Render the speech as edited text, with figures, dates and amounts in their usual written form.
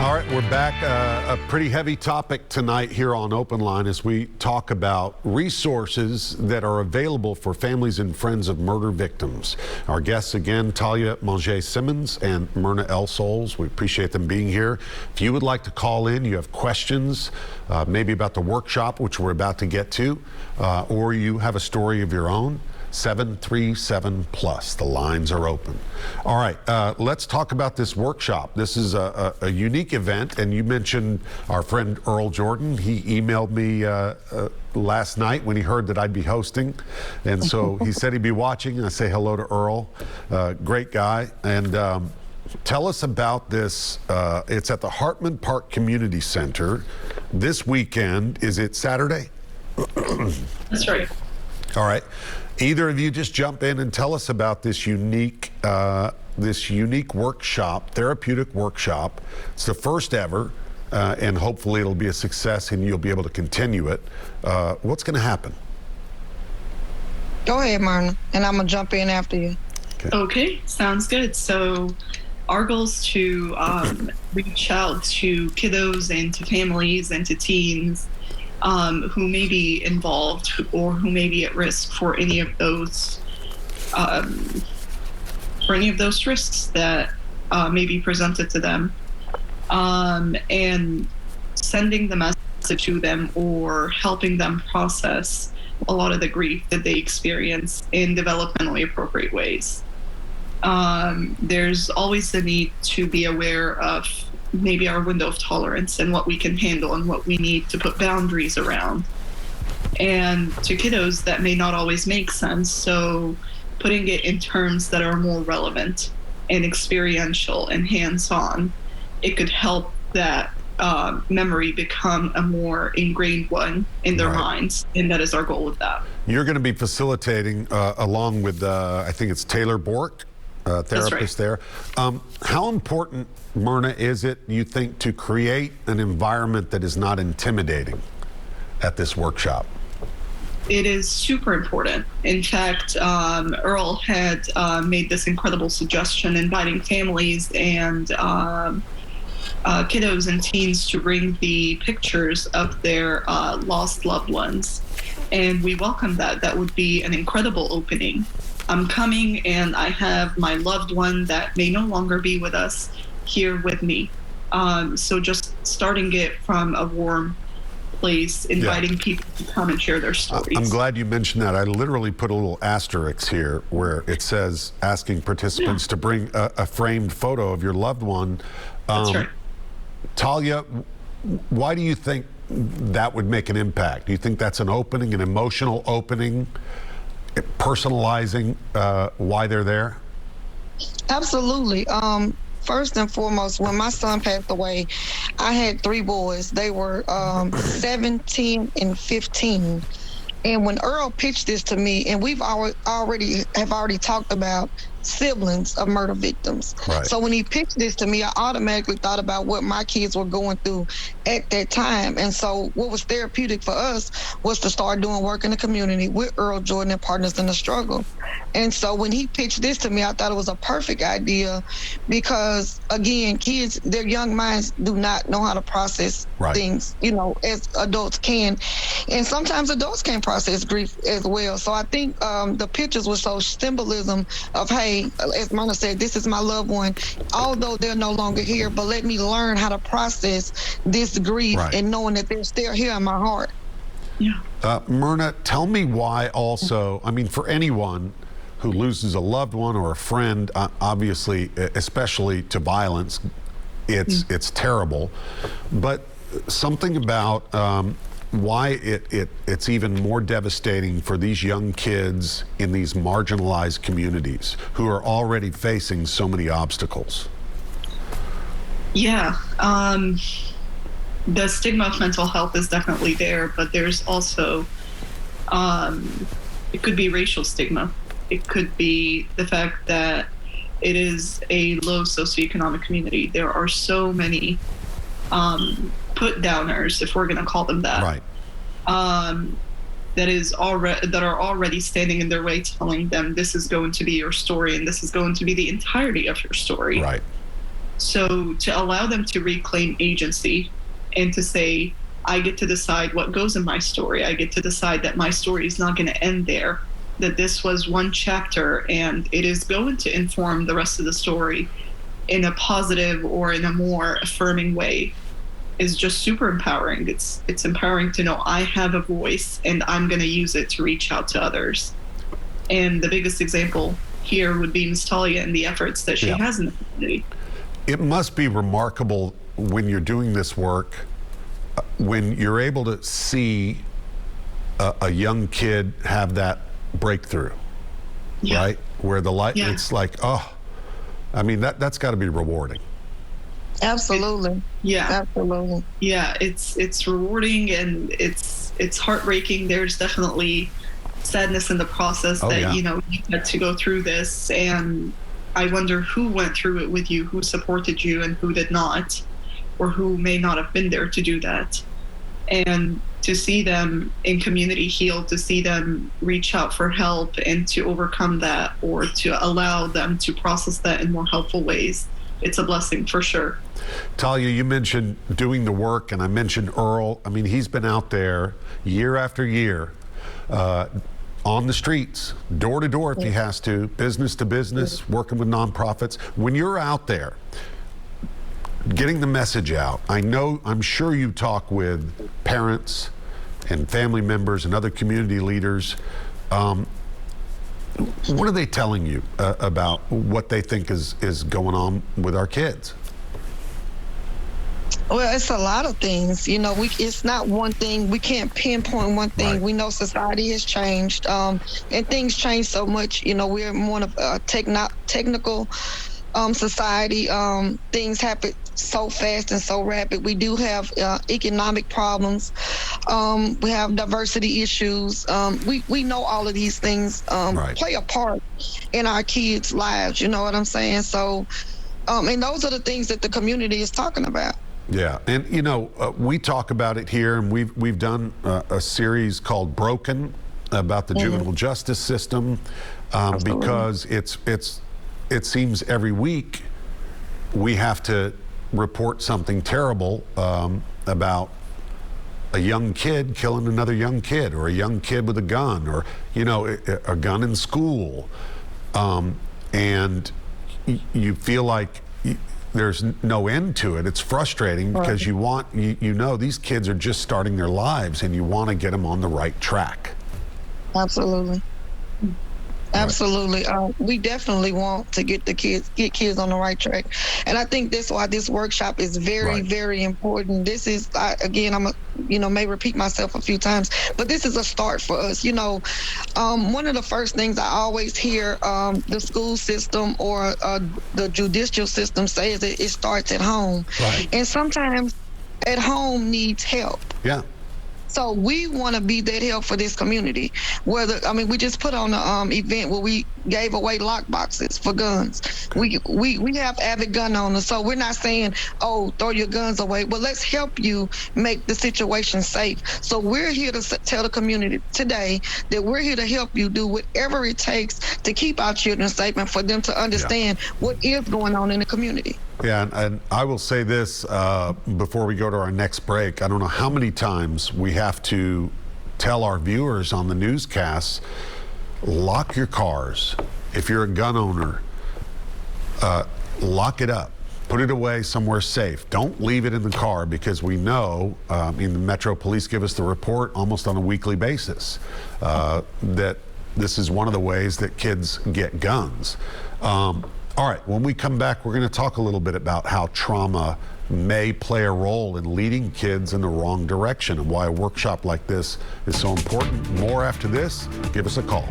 All right, we're back. A pretty heavy topic tonight here on OpenLine as we talk about resources that are available for families and friends of murder victims. Our guests again, Talia Monget-Simmons and Merna ElSols. We appreciate them being here. If you would like to call in, you have questions, maybe about the workshop, which we're about to get to, or you have a story of your own, 737+. The lines are open. All right, let's talk about this workshop. This is a unique event, and you mentioned our friend Earl Jordan. He emailed me last night when he heard that I'd be hosting, and so he said he'd be watching. I say hello to Earl, great guy. And tell us about this. It's at the Hartman Park Community Center this weekend. Is it Saturday? That's right. All right. Either of you just jump in and tell us about this unique workshop, therapeutic workshop. It's the first ever, and hopefully it'll be a success and you'll be able to continue it. What's going to happen? Go ahead, Merna, and I'm going to jump in after you. Okay, sounds good. So our goal is to reach out to kiddos and to families and to teens who may be involved or who may be at risk for any of those risks that may be presented to them, and sending the message to them or helping them process a lot of the grief that they experience in developmentally appropriate ways. There's always the need to be aware of maybe our window of tolerance and what we can handle and what we need to put boundaries around. And to kiddos, that may not always make sense. So putting it in terms that are more relevant and experiential and hands-on, it could help that memory become a more ingrained one in their minds. And that is our goal with that. You're going to be facilitating along with, I think it's Taylor Bork, therapist there. How important, Merna, is it, you think, to create an environment that is not intimidating at this workshop? It is super important. In fact, Earl had made this incredible suggestion, inviting families and kiddos and teens to bring the pictures of their lost loved ones. And we welcome that. That would be an incredible opening. I'm coming and I have my loved one that may no longer be with us here with me. So just starting it from a warm place, inviting people to come and share their stories. I'm glad you mentioned that. I literally put a little asterisk here where it says asking participants to bring a framed photo of your loved one. That's right. Talia, why do you think that would make an impact? Do you think that's an opening, an emotional opening, personalizing why they're there? Absolutely. First and foremost, when my son passed away, I had 3 boys. They were 17 and 15. And when Earl pitched this to me, and we've already talked about siblings of murder victims. Right. So when he pitched this to me, I automatically thought about what my kids were going through at that time. And so what was therapeutic for us was to start doing work in the community with Earl Jordan and Partners in the Struggle. And so when he pitched this to me, I thought it was a perfect idea because, again, kids, their young minds do not know how to process things, as adults can. And sometimes adults can't process grief as well. So I think the pictures were so symbolism of, hey, as Merna said, this is my loved one, although they're no longer here, but let me learn how to process this grief and knowing that they're still here in my heart. Yeah. Merna, tell me why also, I mean, for anyone who loses a loved one or a friend, obviously, especially to violence, it's terrible, but something about why it's even more devastating for these young kids in these marginalized communities who are already facing so many obstacles. Yeah, the stigma of mental health is definitely there, but there's also, it could be racial stigma. It could be the fact that it is a low socioeconomic community. There are so many put downers, if we're going to call them that, that are already standing in their way, telling them this is going to be your story and this is going to be the entirety of your story. Right. So to allow them to reclaim agency and to say, I get to decide what goes in my story. I get to decide that my story is not going to end there, that this was one chapter and it is going to inform the rest of the story in a positive or in a more affirming way, is just super empowering. It's empowering to know I have a voice and I'm going to use it to reach out to others. And the biggest example here would be Ms. Talia and the efforts that she has in the community. It must be remarkable when you're doing this work, when you're able to see a young kid have that breakthrough, right? Where the light, it's like, oh, I mean, that's got to be rewarding. Absolutely. Absolutely. Yeah, it's rewarding and it's heartbreaking. There's definitely sadness in the process you know, you had to go through this, and I wonder who went through it with you, who supported you and who did not, or who may not have been there to do that. And to see them in community heal, to see them reach out for help and to overcome that, or to allow them to process that in more helpful ways, it's a blessing for sure. Talia, you mentioned doing the work, and I mentioned Earl. I mean, he's been out there year after year, on the streets, door to door if he has to business, working with nonprofits. When you're out there getting the message out, I'm sure you talk with parents and family members and other community leaders. What are they telling you about what they think is going on with our kids? Well, it's a lot of things. You know, it's not one thing. We can't pinpoint one thing. Right. We know society has changed, and things change so much. You know, we're more of a technical society. Things happen so fast and so rapid. We do have economic problems. We have diversity issues. We know all of these things play a part in our kids' lives. You know what I'm saying? So, and those are the things that the community is talking about. Yeah, and you know, we talk about it here, and we've done a series called Broken about the juvenile justice system, because it seems every week we have to report something terrible about a young kid killing another young kid, or a young kid with a gun, or you know, a gun in school, and you feel like there's no end to it. It's frustrating because you know these kids are just starting their lives, and you want to get them on the right track. Absolutely. Absolutely. We definitely want to get kids on the right track. And I think that's why this workshop is very, very important. This is, again, may repeat myself a few times, but this is a start for us. You know, one of the first things I always hear the school system or the judicial system say is that it starts at home. Right. And sometimes at home needs help. Yeah. So we want to be that help for this community. We just put on an event where we gave away lock boxes for guns. We have avid gun owners, so we're not saying, oh, throw your guns away. Well, let's help you make the situation safe. So we're here to tell the community today that we're here to help you do whatever it takes to keep our children safe and for them to understand what is going on in the community. Yeah, and I will say this before we go to our next break. I don't know how many times we have to tell our viewers on the newscasts, lock your cars. If you're a gun owner, lock it up. Put it away somewhere safe. Don't leave it in the car, because we know, the Metro Police give us the report almost on a weekly basis, that this is one of the ways that kids get guns. All right, when we come back, we're going to talk a little bit about how trauma may play a role in leading kids in the wrong direction, and why a workshop like this is so important. More after this. Give us a call.